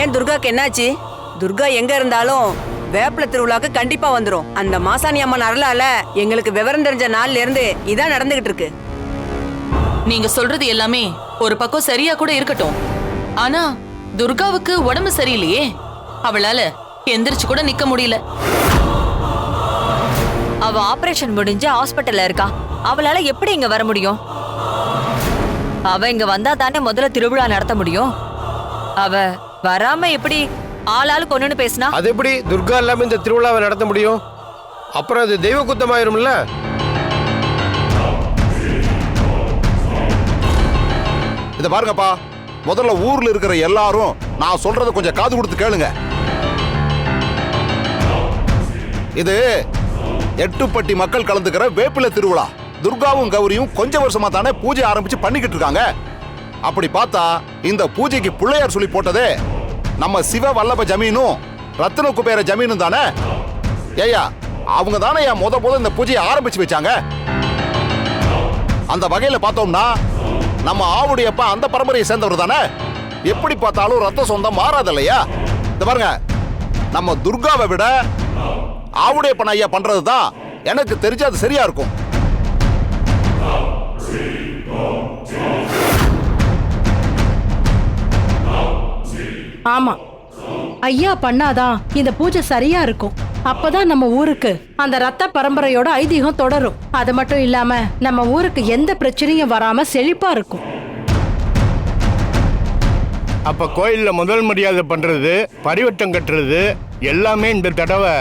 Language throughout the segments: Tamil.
ஏன் துர்காக்கு என்னாச்சு? துர்கா எங்க இருந்தாலும் வேப்பில திருவிழாக்கு கண்டிப்பா வந்துரும். அந்த மாசாணி அம்மன் அருளால எங்களுக்கு விவரம் தெரிஞ்ச நாள்ல இருந்து இதான் நடந்துகிட்டு இருக்கு. நீங்க சொல்றது எல்லாமே ஒரு பக்கம் சரியா கூட இருக்கட்டும். ஆனா துர்காவுக்கு உடம்பு சரியில்லையே, அவளால எந்திரிச்சு கூட நிக்க முடியல. அவ ஆபரேஷன் முடிஞ்சு ஹாஸ்பிட்டல்ல இருக்கா. அவளால எப்படி இங்க வர முடியும்? அவ இங்க வந்தா தானே முதல்ல திருவிழா நடத்த முடியும். அவ வராம எப்படி ஆளாளுக்கு ஒண்ணுன்னு பேசினா? அது எப்படி துர்கா இல்லாம இந்த திருவிழாவை நடத்த முடியும்? அப்புறம் அது தெய்வ குத்தமாயிரும்ல. இத பாருங்கப்பா, முதல்ல ஊர்ல இருக்கிற எல்லாரும் நான் சொல்றத கொஞ்சம் காது கொடுத்து கேளுங்க. இது எட்டுப்பட்டி மக்கள் கலந்துக்கிற வேப்பில திருவிழா. துர்காவும் கௌரியும் கொஞ்ச வருஷமா தானே பூஜை ஆரம்பிச்சு பண்ணிக்கிட்டு இருக்காங்க. அப்படி பார்த்தா இந்த பூஜைக்கு பிள்ளையார் சொல்லி போட்டதே நம்ம சிவ வல்லப ஜமீனும் ரத்ன குபேர ஜமீனும் தானே. ஏயா, அவங்க தானே முத இந்த பூஜையை ஆரம்பிச்சு வச்சாங்க. அந்த வகையில பார்த்தோம்னா நம்ம ஆவுடையப்பா அந்த பரம்பரையை சேர்ந்தவர் தானே. எப்படி பார்த்தாலும் ரத்த சொந்தம் மாறாது இல்லையா? இந்த பாருங்க, நம்ம துர்காவை விட ஆவுடையப்பன் ஐயா பண்றதுதான் எனக்கு தெரிஞ்சு அது சரியா இருக்கும். ஆமா, ஐயா பண்ணாதான் இந்த பூஜை சரியா இருக்கும். அப்பதான் நம்ம ஊருக்கு அந்த ரத்த பரம்பரையோட ஐதீகம் தொடரும். அது மட்டும் இல்லாம நம்ம ஊருக்கு எந்த பிரச்சனையும் வராம செழிப்பா இருக்கும். அப்ப கோயில்ல முதல் மரியாதை பண்றது, பரிவட்டம் கட்டுறது எல்லாமே இந்த தடவை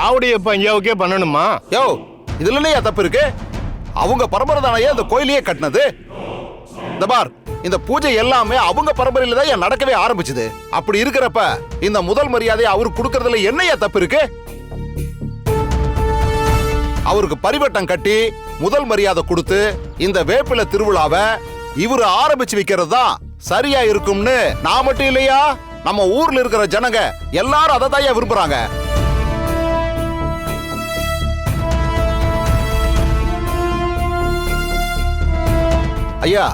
ஆவுடையப்பா ஐயாவுக்கே பண்ணணுமா? யோ, இதுல தப்பு இருக்கு. அவங்க பரம்பரை தானே இந்த கோயிலையே கட்டினது. இந்த பார், இந்த பூஜை எல்லாமே அவங்க பரம்பரையில தான் நடக்கவே ஆரம்பிச்சது. அப்படி இருக்கிறப்ப இந்த முதல் மரியாதை அவருக்கு கொடுக்கறதுல என்னையா தப்பு இருக்கு? அவருக்கு பரிவட்டம் கட்டி முதல் மரியாதை கொடுத்து இந்த வேப்பில திருவிழாவை இவரு ஆரம்பிச்சு வைக்கிறது தான் சரியா இருக்கும்னு நான் மட்டும் இல்லையா, நம்ம ஊர்ல இருக்கிற ஜனங்க எல்லாரும் அதை தான் விரும்புறாங்க. ஐயா,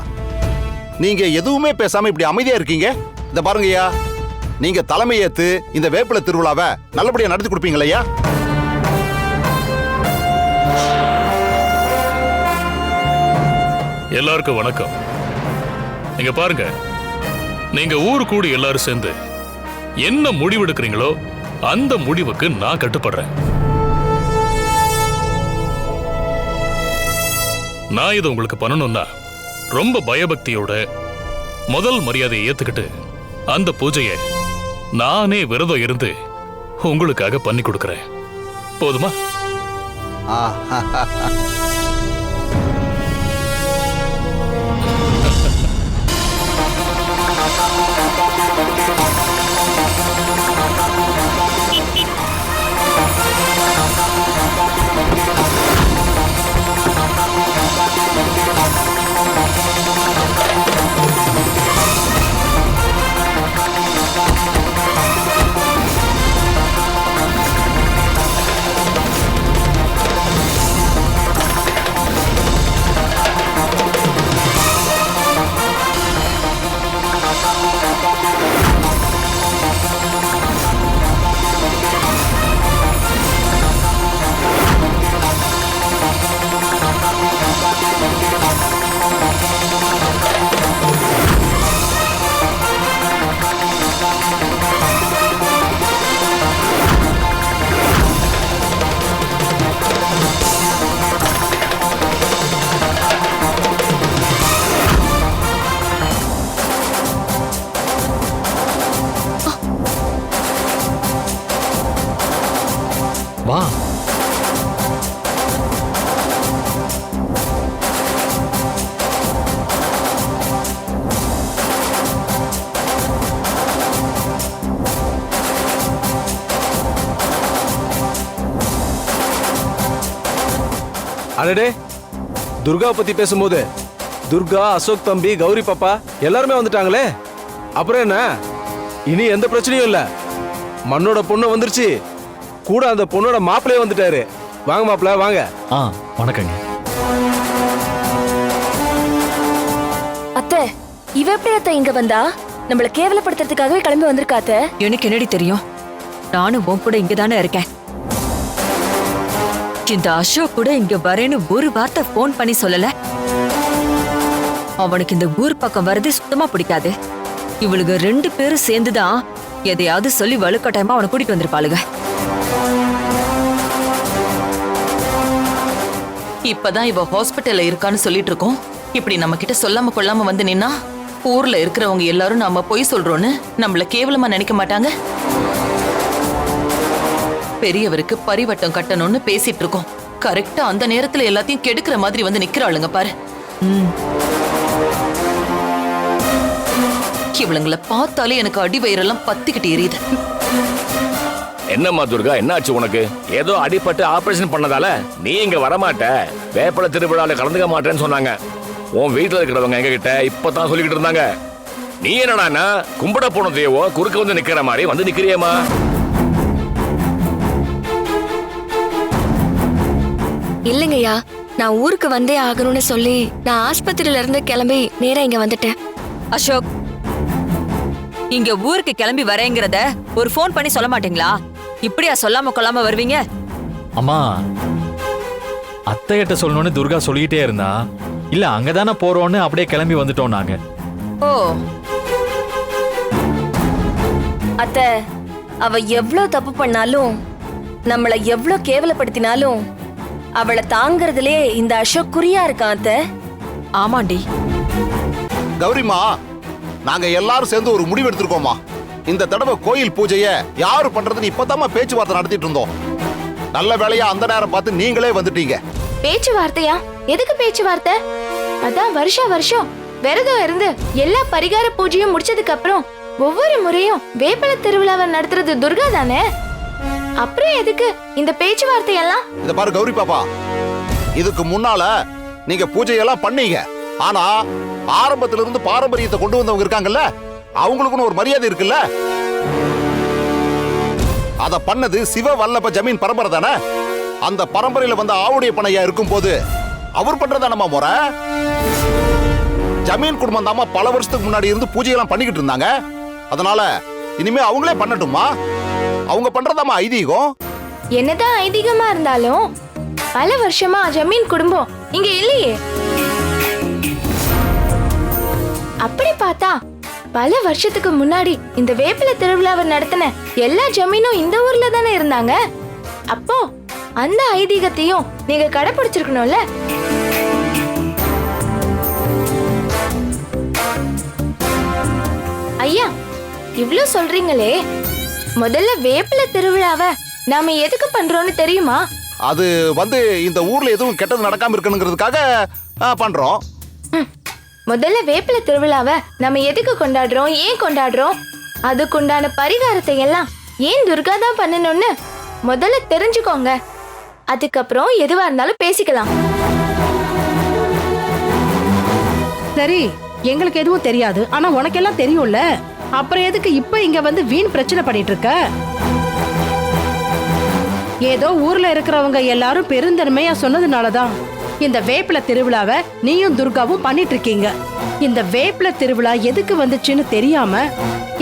நீங்க எதுவுமே பேசாம இப்படி அமைதியா இருக்கீங்க. இந்த பாருங்கய்யா, நீங்க தலைமை ஏத்து இந்த வேப்பில திருவிழாவை நல்லபடியா நடத்தி கொடுப்பீங்களையா? எல்லாருக்கும் வணக்கம். நீங்க பாருங்க, நீங்க ஊரு கூடி எல்லாரும் சேர்ந்து என்ன முடிவு எடுக்கிறீங்களோ அந்த முடிவுக்கு நான் கட்டுப்படுறேன். நான் இதை உங்களுக்கு பண்ணணும்னா ரொம்ப பயபக்தியோட முதல் மரியாதையை ஏத்துக்கிட்டு அந்த பூஜையை நானே விரதம் இருந்து உங்களுக்காக பண்ணி கொடுக்கிறேன். போதுமா? வா. அடடே, துர்கா பத்தி பேசும்போது துர்கா, அசோக் தம்பி, கௌரி பாப்பா எல்லாருமே வந்துட்டாங்களே. அப்புறம் என்ன, இனி எந்த பிரச்சனையும் இல்ல. மண்ணோட பொண்ணு வந்துருச்சு, கூட அந்த பொண்ணோட மாப்பிள்ளையே வந்துட்டாரு. வாங்க மாப்பிள்ள, வாங்க. வணக்கங்க. அத்தை, இவ எப்படி அத்தை இங்க வந்தா? நம்மள கேவலப்படுத்துறதுக்காகவே கிளம்பி வந்திருக்காத்த. எனக்கு என்னடி தெரியும்? நானும் உன் கூட இங்கதானே இருக்கேன். இந்த அசோக் கூட இங்க வரேன்னு ஒரு வார்த்தை போன் பண்ணி சொல்லல. அவனுக்கு இந்த ஊர் பக்கம் வர்றது சுத்தமா பிடிக்காது. இவளுங்க 2 பேரும் சேர்ந்துதான் எதையாவது சொல்லி வலுக்கட்டாயமா அவனை கூட்டிட்டு வந்திருப்பாளுங்க. இப்பதான் இவ ஹாஸ்பிட்டல்ல இருக்கான்னு சொல்லிட்டு இருக்கோம். இப்படி நம்ம கிட்ட சொல்லாம கொள்ளாம வந்து நின்னா ஊர்ல இருக்கிறவங்க எல்லாரும் நாம பொய் சொல்றோன்னு நம்மள கேவலமா நினைக்க மாட்டாங்க. பெரியவருக்கு பரிவட்டம் கட்டணும்னு பேசிட்டு இருக்கோம். கரெக்டா அந்த நேரத்துல எல்லாத்தையும் கெடுக்கிற மாதிரி வந்து நிக்கிறாளுங்க பாரு. இவளுங்களை பார்த்தாலே எனக்கு அடி வயிறெல்லாம் பத்திக்கிட்டு எரியுது. என்னம்மா துர்கா, என்னாச்சு உனக்கு? ஏதோ அடிபட்டு ஆபரேஷன் பண்ணதால நீ இங்க வரமாட்ட, வேப்பல திருவிழால கலந்துக்க மாட்டேன்னு சொன்னாங்க. உன் வீட்டுல இருக்கிறவங்க எங்க கிட்ட இப்பதான் சொல்லிக்கிட்டு இருந்தாங்க. நீ என்னடானா கும்பிட போனதையோ குறுக்க வந்து நிக்கிற மாதிரி வந்து நிக்கிறியம்மா. இல்லைங்கய்யா, நான் ஊருக்கு வந்தே ஆகணும்னு சொல்லி நான் ஆஸ்பத்திரியில இருந்து கிளம்பி நேரா இங்க வந்துட்டேன். அசோக், இங்க ஊருக்கு கிளம்பி வரேங்கிறத ஒரு போன் பண்ணி சொல்ல மாட்டீங்களா? இப்படியா சொல்லாம கொள்ளாம வருவீங்க? அம்மா, அத்தை கிட்ட சொல்லணும்னு துர்கா சொல்லிட்டே இருந்தா, இல்ல அங்கதானே போறோம்னு அப்படியே கிளம்பி வந்துட்டோம் நாங்க. ஓ, அத்தை, அவ எவ்வளவு தப்பு பண்ணாலும் நம்மள எவ்வளவு கேவலப்படுத்தினாலும் அவளை தாங்கறதுலே இந்த அசோக் குறியா இருக்கான் அத்தை. ஆமாண்டி. கௌரிமா, நாங்க எல்லாரும் சேர்ந்து ஒரு முடிவு எடுத்திருக்கோமா. இந்த தடவை கோயில் பூஜைய யாரு பண்றதுன்னு இப்பதாம்மா பேச்சுவார்த்தை நடத்திட்டு இருந்தோம். நல்ல வேலையா அந்த நேரம் பார்த்து நீங்களே வந்துட்டீங்க. பேச்சுவார்த்தையா? எதுக்கு பேச்சுவார்த்தை? அதான் வருஷம் விரதம் இருந்து எல்லா பரிகார பூஜையும் முடிச்சதுக்கு அப்புறம் ஒவ்வொரு முறையும் வேப்பல திருவிழாவை நடத்துறது துர்கா தானே. அப்புறம் எதுக்கு இந்த பேச்சுவார்த்தை எல்லாம்? இத பாரு கௌரி பாப்பா, இதுக்கு முன்னால நீங்க பூஜையெல்லாம் பண்ணீங்க. ஆனா ஆரம்பத்துல இருந்து பாரம்பரியத்தை கொண்டு வந்தவங்க இருக்காங்கல்ல, அவங்களுக்குன்னு ஒரு மரியாதை இருக்குல்ல. அத பண்ணது சிவ வல்லப ஜமீன் பரம்பரை தானே. அந்த பரம்பரையில வந்த ஆவுடைய பணையா இருக்கும் போது அவர் பண்றதா நம்ம முறை. ஜமீன் குடும்பம் தாமா பல வருஷத்துக்கு முன்னாடி இருந்து பூஜையெல்லாம் பண்ணிக்கிட்டு இருந்தாங்க. அதனால இனிமே அவங்களே பண்ணட்டுமா. அவங்க பண்றதாமா ஐதீகம். என்னதான் ஐதீகமா இருந்தாலும் பல வருஷமா ஜமீன் குடும்பம் இங்க இல்லையே. அப்படி பார்த்தா பல வருஷத்துக்கு முன்னாடி இந்த வேப்பில திருவிழாவை நடத்தின எல்லா ஜமீனும் இந்த ஊர்ல தானே இருந்தாங்க. அப்போ அந்த ஐதீகத்தையும் நீங்க கடைபிடிச்சிருக்கணும்ல. ஐயா, இவ்ளோ சொல்றீங்களே, முதல்ல வேப்பில திருவிழாவை நாம எதுக்கு பண்றோம்னு தெரியுமா? அது இந்த ஊர்ல எதுவும் கெட்டது நடக்காம இருக்கணுங்கிறதுக்காக பண்றோம். முதல்ல வேப்பில திருவிழாவை நம்ம எதுக்கு கொண்டாடுறோம், ஏன் கொண்டாடுறோம், அதுக்குண்டான பரிகாரத்தை எல்லாம் ஏன் துர்கா தான் பண்ணணும்னு முதல்ல தெரிஞ்சுக்கோங்க. அதுக்கப்புறம் எதுவா இருந்தாலும் பேசிக்கலாம். சரி, எங்களுக்கு எதுவும் தெரியாது, ஆனா உனக்கெல்லாம் தெரியும்ல. அப்புறம் எதுக்கு இப்ப இங்க வந்து வீண் பிரச்சனை பண்ணிட்டு இருக்க? ஏதோ ஊர்ல இருக்கிறவங்க எல்லாரும் பெருந்தன்மையா சொன்னதுனாலதான் இந்த வேப்பில திருவிழாவை நீயும் துர்காவும் பண்ணிட்டு இருக்கீங்க. இந்த வேப்பில திருவிழா எதுக்கு வந்துச்சுன்னு தெரியாம,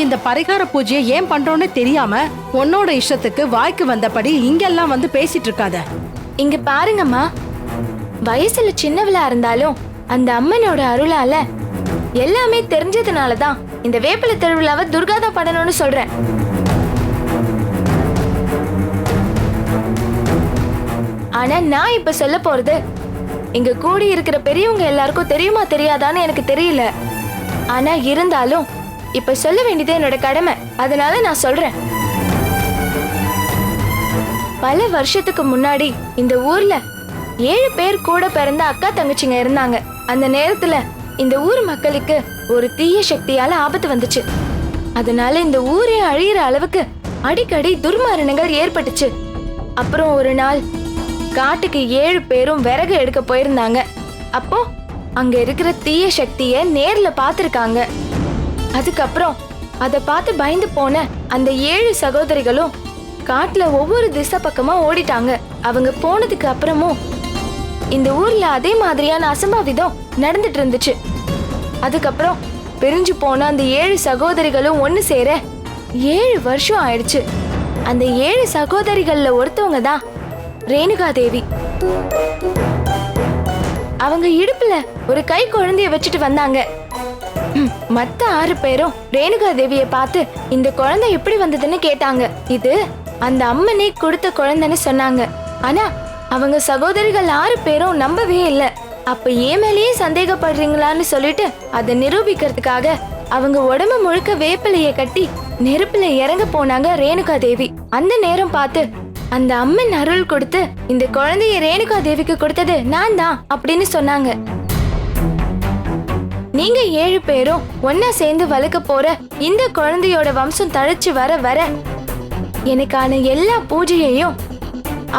இந்த பரிகார பூஜையை ஏன் பண்றோம்னு தெரியாம உன்னோட இஷ்டத்துக்கு வாய்க்கு வந்தபடி இங்கெல்லாம் வந்து பேசிட்டு இருக்காத. இங்க பாருங்கம்மா, வயசுல சின்னவளா இருந்தாலும் அந்த அம்மனோட அருளால எல்லாமே தெரிஞ்சதுனாலதான் இந்த வேப்பில திருவிழாவை துர்கா தான் பண்ணணும்னு சொல்றேன். ஆனா நான் இப்ப சொல்ல போறது இங்க கூடி இருக்கிற பெரியவங்க எல்லாருக்கும் தெரியுமா தெரியாதான்னு எனக்கு தெரியல. ஆனா இருந்தாலும் இப்ப சொல்ல வேண்டியது என்னோட கடமை, அதனால நான் சொல்றேன். பல வருஷத்துக்கு முன்னாடி இந்த ஊர்ல 7 பேர் கூட பிறந்த அக்கா தங்கச்சிங்க இருந்தாங்க. அந்த நேரத்துல இந்த ஊர் மக்களுக்கு ஒரு தீய சக்தியால ஆபத்து வந்துச்சு. அதனால இந்த ஊரே அழியிற அளவுக்கு அடிக்கடி துர்மரணங்கள் ஏற்பட்டுச்சு. அப்புறம் ஒரு நாள் காட்டுக்கு 7 பேரும் விறகு எடுக்க போயிருந்தாங்க. அப்போ அங்க இருக்கிற தீய சக்திய நேர்ல பாத்திருக்காங்க. அதுக்கப்புறம் அத பார்த்து பயந்து போன அந்த 7 சகோதரிகளும் காட்டுல ஒவ்வொரு திசை பக்கமா ஓடிட்டாங்க. அவங்க போனதுக்கு அப்புறமும் இந்த ஊர்ல அதே மாதிரியான அசம்பாவிதம் நடந்துட்டு இருந்துச்சு. அதுக்கப்புறம் பிரிஞ்சு போன அந்த 7 சகோதரிகளும் ஒண்ணு சேர 7 வருஷம் ஆயிடுச்சு. அந்த 7 சகோதரிகள்ல ஒருத்தவங்க தான் ரேணுகா தேவி. அவங்க இடுப்புல ஒரு கை குழந்தைய வச்சுட்டு வந்தாங்க. மத்த 6 பேரும் ரேணுகா தேவிய பார்த்து இந்த குழந்தை எப்படி வந்ததுன்னு கேட்டாங்க. இது அந்த அம்மனே கொடுத்த குழந்தைன்னு சொன்னாங்க. ஆனா அவங்க சகோதரிகள் 6 பேரும் நம்பவே இல்ல. அப்ப ஏன் மேலேயே சந்தேகப்படுறீங்களான்னு சொல்லிட்டு அதை நிரூபிக்கிறதுக்காக அவங்க உடம்பு முழுக்க வேப்பிலைய கட்டி நெருப்புல இறங்க போனாங்க ரேணுகா தேவி. அந்த நேரம் பார்த்து அந்த அம்மன் அருள் கொடுத்து இந்த குழந்தைய ரேணுகா தேவிக்கு கொடுத்தது நான் தான் அப்படின்னு சொன்னாங்க. நீங்க 7 பேரும் ஒன்னா சேர்ந்து வளர்க்க போற இந்த குழந்தையோட வம்சம் தழைச்சு வர வர எனக்கான எல்லா பூஜையையும்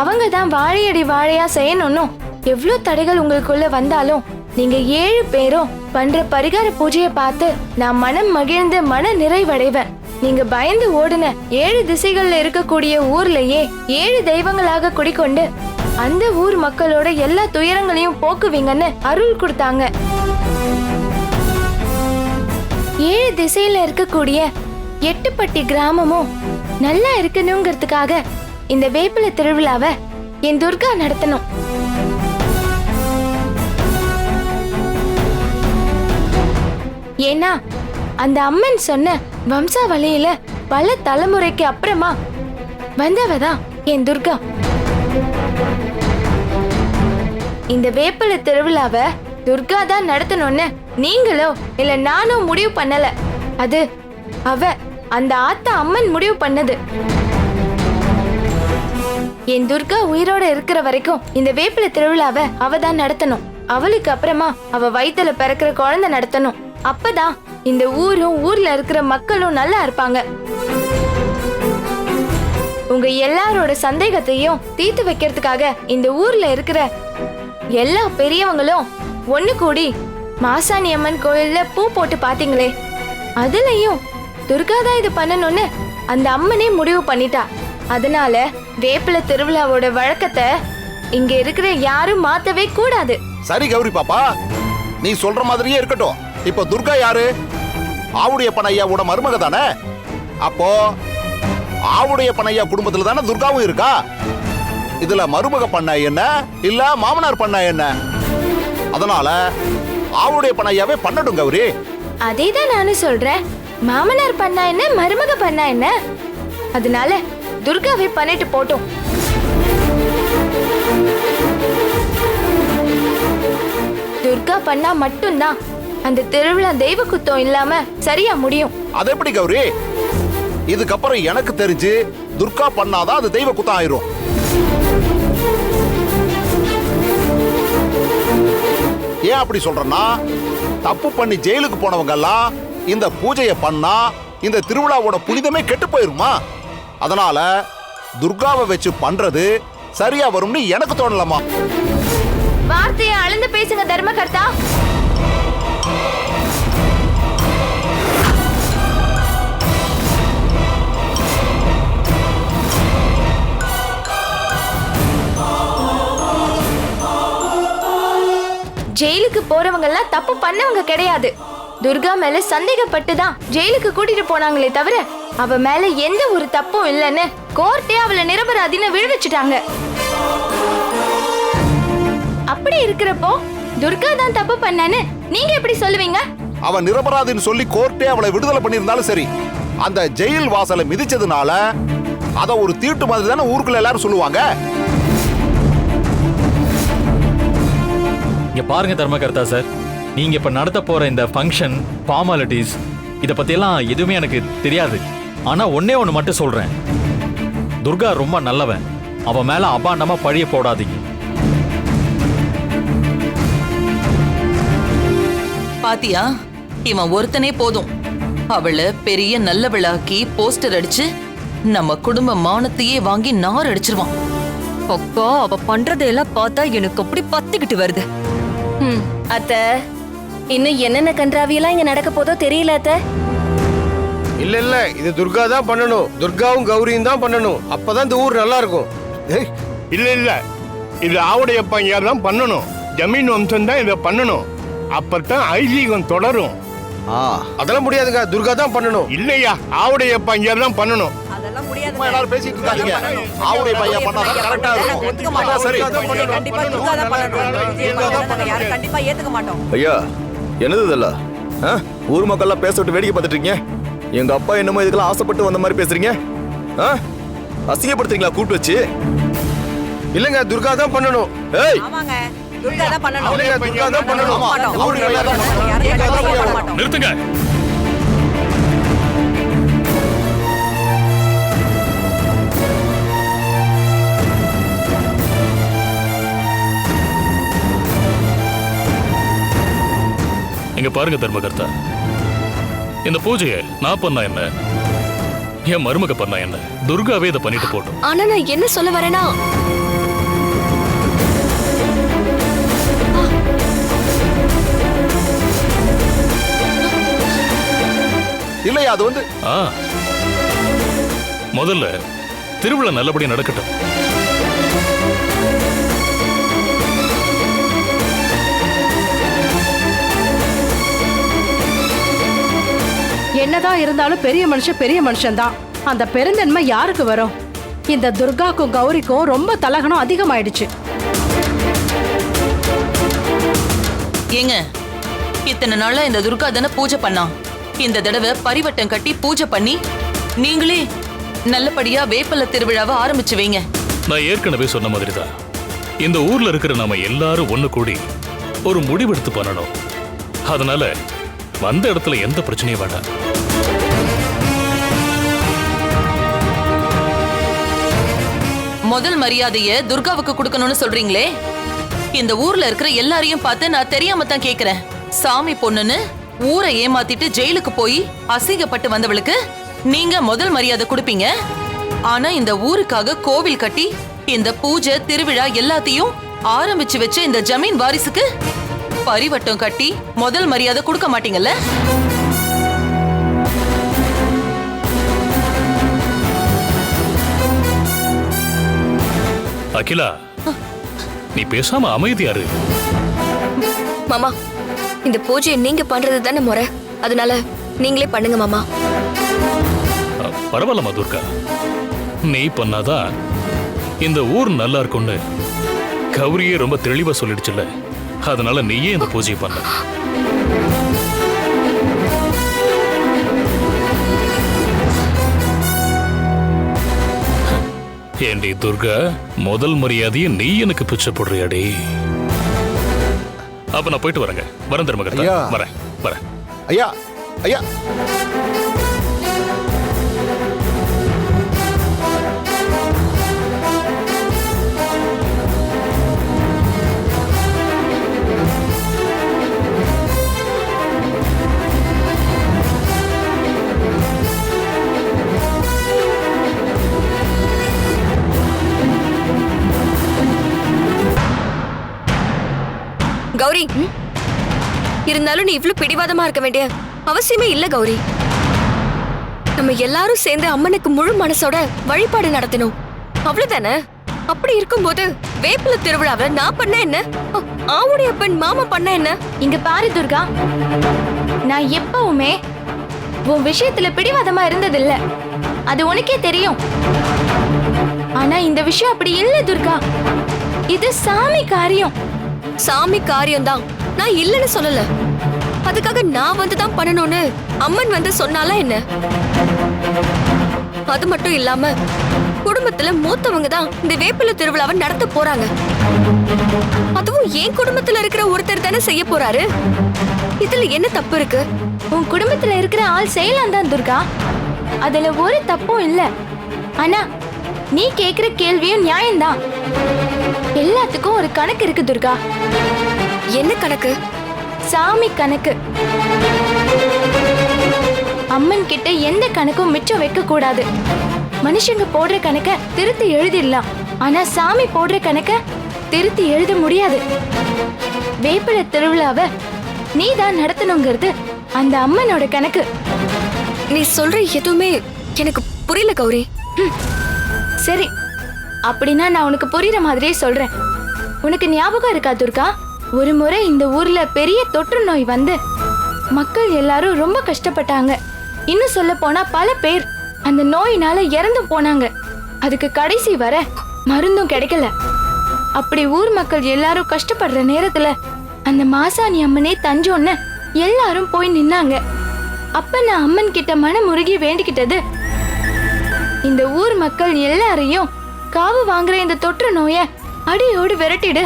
அவங்க தான் வாழையடி வாழையா செய்யணும்னு எவ்வளவு தடைகள் உங்களுக்குள்ள வந்தாலும் நீங்க 7 பேரும் பண்ற பரிகார பூஜையை பார்த்து நான் மனம் மகிழ்ந்து மன நிறைவடைவேன். நீங்க பயந்து ஓடுன 7 திசைகள்ல இருக்கக்கூடிய ஊர்லயே 7 தெய்வங்களாக குடிக்கொண்டு அந்த ஊர் மக்களோட எல்லா துயரங்களையும் போக்குவீங்கன்னு அருள் கொடுத்தாங்க. 7 திசையில இருக்கக்கூடிய 8 பட்டி கிராமமும் நல்லா இருக்கணுங்கிறதுக்காக இந்த வேப்பிலை திருவிழாவை என் துர்கா நடத்தணும். ஏன்னா அந்த அம்மன் சொன்ன வம்சாவளியில பல தலைமுறைக்கு அப்புறமா வந்தவதான் என் துர்கா. இந்த வேப்பிலை திருவிழாவை துர்கா தான் நடத்தணும்னு நீங்களோ இல்ல நானும் முடிவு பண்ணல. அது அந்த ஆத்தா அம்மன் முடிவு பண்ணது. என் துர்கா உயிரோட இருக்கிற வரைக்கும் இந்த வேப்பிலை திருவிழாவை அவ தான் நடத்தணும். அவளுக்கு அப்புறமா அவ வயித்துல பிறக்கிற குழந்தை நடத்தணும். அப்பதான் இந்த ஊரும் ஊர்ல இருக்கிற மக்களும் நல்லா இருப்பாங்க. உங்க எல்லாரோட சந்தேகத்தையும் தீர்த்து வைக்கிறதுக்காக இந்த ஊர்ல இருக்கிற எல்லா பெரியவங்களும் ஒண்ணு கூடி மாசாணி அம்மன் கோயில்ல பூ போட்டு பாத்தீங்களே, அதுலயும் துர்காதான் இது பண்ணணும்னு அந்த அம்மனே முடிவு பண்ணிட்டா. அதனால வேப்பிலை திருவிழாவோட வழக்கத்தை இங்க இருக்கிற யாரும் மாத்தவே கூடாது. சரி கௌரி பாப்பா, நீ சொல்ற மாதிரியே இருக்கட்டும். இப்ப துர்கா யாரு? ஆவுடைய பனையாவோட மருமக தானே. அப்போ ஆவுடைய பனையா குடும்பத்துல தானே துர்காவும் இருக்கா. இதுல மருமக பண்ண என்ன இல்ல மாமனார் பண்ண என்ன? அதனால ஆவுடைய பனையாவே பண்ணட்டும் கௌரி. அதேதான் நானும் சொல்றேன். மாமனார் பண்ணா என்ன மருமக பண்ணா என்ன? அதனால துர்காவை பண்ணிட்டு போட்டோம். துர்கா பண்ணா மட்டும்தான் அந்த திருவிழா தெய்வ குத்தம் இல்லாம சரியா முடியும். அது எப்படி கௌரி? இதுக்கப்புறம் எனக்கு தெரிஞ்சு துர்கா பண்ணாதான் அது தெய்வ குத்தம் ஆயிரும். ஏன் அப்படி சொல்றேன்னா, தப்பு பண்ணி ஜெயிலுக்கு போனவங்க எல்லாம் இந்த பூஜையை பண்ணா இந்த திருவிழாவோட புனிதமே கெட்டு போயிருமா? அதனால துர்காவை வச்சு பண்றது சரியா வரும்னு எனக்கு தோணலாமா? வார்த்தையை அளந்து பேசுங்க தர்மகர்த்தா. ஜெயிலுக்கு போறவங்க எல்லாம் தப்பு பண்ணவங்க கிடையாது. துர்கா மேல சந்தேகப்பட்டு தான் ஜெயிலுக்கு கூட்டிட்டு போனாங்களே தவிர அவ மேல எந்த ஒரு தப்பும் இல்லைன்னு கோர்ட்டே அவளை நிரபராதின்னு விடுவிச்சுட்டாங்க. அப்படி இருக்கிறப்போ துர்கா தான் தப்பு பண்ணான்னு நீங்க எப்படி சொல்லுவீங்க? அவ நிரபராதின்னு சொல்லி கோர்ட்டே அவளை விடுதலை பண்ணியிருந்தாலும் சரி, அந்த ஜெயில் வாசலை மிதிச்சதுனால அத ஒரு தீட்டு மாதிரி தானே ஊருக்குள்ள எல்லாரும் சொல்லுவாங்க. இங்க பாருங்க தர்மகர்த்தா சார், நீங்க இப்ப நடத்த போற இந்த ஃபங்க்ஷன் ஃபார்மாலிட்டிஸ் இத பத்தி எல்லாம் எதுவுமே எனக்கு தெரியாது. ஆனா ஒன்னே ஒண்ணு மட்டும் சொல்றேன், துர்கா ரொம்ப நல்லவன். அவ மேல அபாண்டமா பழிய போடாதீங்க. பாத்தியா, இவன் ஒருத்தனே போதும் அவளை பெரிய நல்லவளாக்கி போஸ்டர் அடிச்சு நம்ம குடும்ப மானத்தையே வாங்கி நார் அடிச்சிருவான். அக்கா, அவ பண்றதெல்லாம் பார்த்தா எனக்கு அப்படி பத்திக்கிட்டு வருது. அத்த, இன்னும் என்னென்ன கன்றாவியெல்லாம் இங்க நடக்க போதோ தெரியல அத்த. இல்ல இது துர்கா தான் பண்ணணும். துர்காவும் கௌரியும் தான் பண்ணணும். அப்பதான் இந்த ஊர் நல்லா இருக்கும். இல்ல இது ஆவுடையப்பன் தான் பண்ணணும். ஜமீன் வம்சம் தான் இதை பண்ணணும். அப்பதான் ஐதீகம் தொடரும். அதெல்லாம் முடியாதுங்க, துர்கா தான் பண்ணணும். இல்லையா ஆவுடைய அப்பா இங்க தான் பண்ணணும். அதெல்லாம் முடியாது. சும்மா எல்லாரும் பேசிட்டு இருக்காதீங்க. ஆவுடைய பையன் பண்ணாதான் கரெக்டா இருக்கும். அதான் சரி. கண்டிப்பா துர்கா தான் பண்ணணும். யாரும் கண்டிப்பா ஏத்துக்க மாட்டோம். ஐயா என்னது இதெல்லாம்? ஊர் மக்கள்லாம் பேச விட்டு வேடிக்கை பார்த்துட்டு இருக்கீங்க. எங்க அப்பா என்னமோ இதுக்கெல்லாம் ஆசைப்பட்டு வந்த மாதிரி பேசுறீங்க. அசிங்கப்படுத்துறீங்களா கூப்பிட்டு வச்சு? இல்லங்க, துர்கா தான் பண்ணணும். ஏய், ஆமாங்க, துர்கா தான் பண்ணணும். துர்கா தான் பண்ணணும். ஆவுடைய பையன் தான் பண்ணணும். யாரும் கண்டிப்பா ஏத்துக்க மாட்டோம். நிறுத்துங்க. இங்க பாருங்க தர்மகர்த்தா, இந்த பூஜையை நான் பண்ணா என்ன, என் மருமக பண்ணா என்ன, துர்காவே இதை பண்ணிட்டு போட்டோம். ஆனா நான் என்ன சொல்ல வரேனா, இல்லையா அது வந்து முதல்ல திருவிழா நல்லபடியா நடக்கட்டும். என்னதான் இருந்தாலும் பெரிய மனுஷன் தான். அந்த பெருந்தன்மை யாருக்கு வரும்? இந்த துர்காக்கும் கௌரிக்கும் ரொம்ப தலகணம் அதிகமாயிடுச்சு. ஏங்க, இத்தனை நாளா இந்த துர்கா தானே பூஜை பண்ணா. இந்த தடவை பரிவட்டம் கட்டி பூஜை பண்ணி நீங்களே நல்லபடியா வேப்பல திருவிழாவை ஆரம்பிச்சு வைங்க. நான் ஏற்கனவே சொன்ன மாதிரி தான், இந்த ஊர்ல இருக்கிற நாம எல்லாரும் ஒண்ணு கூடி ஒரு முடிவெடுத்து பண்ணணும். அதனால வந்த இடத்துல எந்த பிரச்சனையும் வேண்டாம். முதல் மரியாதைய துர்காவுக்கு கொடுக்கணும்னு சொல்றீங்களே, இந்த ஊர்ல இருக்கிற எல்லாரையும் பார்த்து நான் தெரியாம தான் கேக்குறேன். சாமி பொண்ணுன்னு ஊரை ஏமாத்திட்டு ஜெயிலுக்கு போய் அசிங்கப்பட்டு வந்தவளுக்கு நீங்க முதல் மரியாதை கொடுப்பீங்க. ஆனா இந்த ஊருக்காக கோவில் கட்டி இந்த பூஜை திருவிழா எல்லாத்தையும் ஆரம்பிச்சு வச்ச இந்த ஜமீன் வாரிசுக்கு பரிவட்டம் கட்டி முதல் மரியாதை கொடுக்க மாட்டீங்கல்ல? அகிலா, நீ பேசாம அமைதியாரு. மாமா, இந்த பூஜையை நீங்க பண்றது தானே முறை, அதனால நீங்களே பண்ணுங்க மாமா. பரவாயில்லம்மா துர்கா, நீ பண்ணாதான் இந்த ஊர் நல்லா இருக்கும்னு கௌரியே ரொம்ப தெளிவா சொல்லிடுச்சுல்ல. அதனால நீயே இந்த பூஜையை பண்ண. ஏண்டி துர்கா, முதல் மரியாதையை நீ எனக்கு பிச்சை போடுறியாடி? அப்ப நான் போயிட்டு வரேங்க. வரேன் தர்மகர்த்தா, வரேன் வரேன். ஐயா ஐயா, கௌரி, இருந்தாலும் நீ இவ்ளோ பிடிவாதமா இருக்க வேண்டிய அவசியமே இல்ல கௌரி. நம்ம எல்லாரும் சேர்ந்து அம்மனுக்கு முழு மனசோட வழிபாடு நடத்தணும், அவ்வளவுதானே? அப்படி இருக்கும்போது வேப்பில திருவிழாவை நான் பண்ண என்ன, ஆவுடைய அப்பன் மாமா பண்ண என்ன? இங்க பாரு துர்கா, நான் எப்பவுமே உன் விஷயத்துல பிடிவாதமா இருந்ததில்ல, அது உனக்கே தெரியும். ஆனா இந்த விஷயம் அப்படி இல்ல துர்கா, இது சாமி காரியம். சாமி காரியம் தான், நான் இல்லன்னு சொல்லல. அதுக்காக நான் வந்து தான் பண்ணணும்னு அம்மன் வந்து சொன்னாலா என்ன? அது மட்டும் இல்லாம குடும்பத்துல மூத்தவங்க தான் இந்த வேப்பில திருவிழாவை நடத்த போறாங்க. அதுவும் என் குடும்பத்துல இருக்கிற ஒருத்தர் தானே செய்ய போறாரு. இதுல என்ன தப்பு இருக்கு? உன் குடும்பத்துல இருக்கிற ஆள் செய்யலாம் தான் துர்கா, அதுல ஒரு தப்பும் இல்ல. ஆனா நீ கேக்குற கேள்வியும் நியாயம்தான். எல்லாத்துக்கும் ஒரு கணக்கு இருக்கு துர்கா. என்ன கணக்கு? சாமி கணக்கு. அம்மன் கிட்ட எந்த கணக்கும் மிச்சம் வைக்க கூடாது. மனுஷங்க போடுற கணக்க திருத்தி எழுதிடலாம், ஆனா சாமி போடுற கணக்க திருத்தி எழுத முடியாது. வேப்பில திருவிழாவை நீ தான் நடத்தணுங்கிறது அந்த அம்மனோட கணக்கு. நீ சொல்ற எதுவுமே எனக்கு புரியல கௌரி. சரி, அப்படின்னா நான் உனக்கு புரியுற மாதிரியே சொல்றேன். உனக்கு ஞாபகம் இருக்கா துர்கா, ஒரு முறை இந்த ஊர்ல பெரிய தொற்று நோய் வந்து மக்கள் எல்லாரும் ரொம்ப கஷ்டப்பட்டாங்க. இன்னும் சொல்ல போனா பல பேர் அந்த நோயினால இறந்து போனாங்க. அதுக்கு கடைசி வர மருந்தும் கிடைக்கல. அப்படி ஊர் மக்கள் எல்லாரும் கஷ்டப்படுற நேரத்துல அந்த மாசாணி அம்மனே தஞ்சோன்னு எல்லாரும் போய் நின்னாங்க. அப்ப நான் அம்மன் கிட்ட மனமுருகி வேண்டிக்கிட்டது, இந்த ஊர் மக்கள் எல்லாரையும் காவு வாங்குற இந்த தொற்று நோய அடியோடு விரட்டிடு.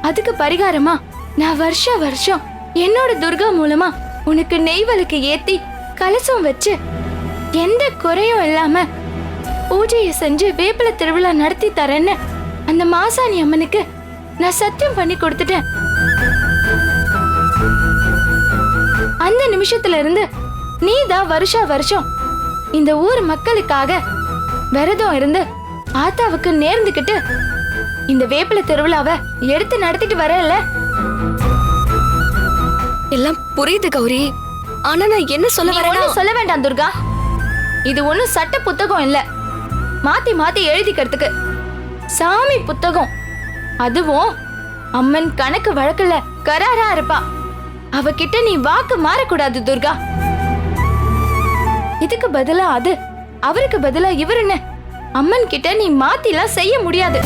அதுக்கு பரிகாரமா நான் வருஷம் என்னோட துர்கா மூலமா உனக்கு நெய்வலுக்கு ஏத்தி கலசம் வச்சு எந்த குறையும் இல்லாம பூஜையை செஞ்சு வேப்பில திருவிழா நடத்தி தரேன்னு அந்த மாசாணி அம்மனுக்கு நான் சத்தியம் பண்ணி கொடுத்துட்டேன். அந்த நிமிஷத்துல இருந்து நீதான் வருஷம் இந்த ஊர் மக்களுக்காக விரதம் இருந்து ஆத்தாவுக்கு நேர்ந்துகிட்டு இந்த வேப்பில திருவிழாவை எடுத்து நடத்திட்டு வரல. எல்லாம் புரியுது கௌரி. ஆனா நான் என்ன சொல்ல வரேன் சொல்ல வேண்டாம் துர்கா. இது ஒண்ணும் சட்ட புத்தகம் இல்ல, மாத்தி மாத்தி எழுதிக்கிறதுக்கு சாமி புத்தகம். அதுவும் அம்மன் கணக்கு வழக்குல கராரா இருப்பா. அவகிட்ட நீ வாக்கு மாறக்கூடாது துர்கா. இதுக்கு பதிலா அது, அவருக்கு பதிலா இவருன்னு அம்மன் கிட்ட நீ மாத்திலாம் செய்ய முடியாது.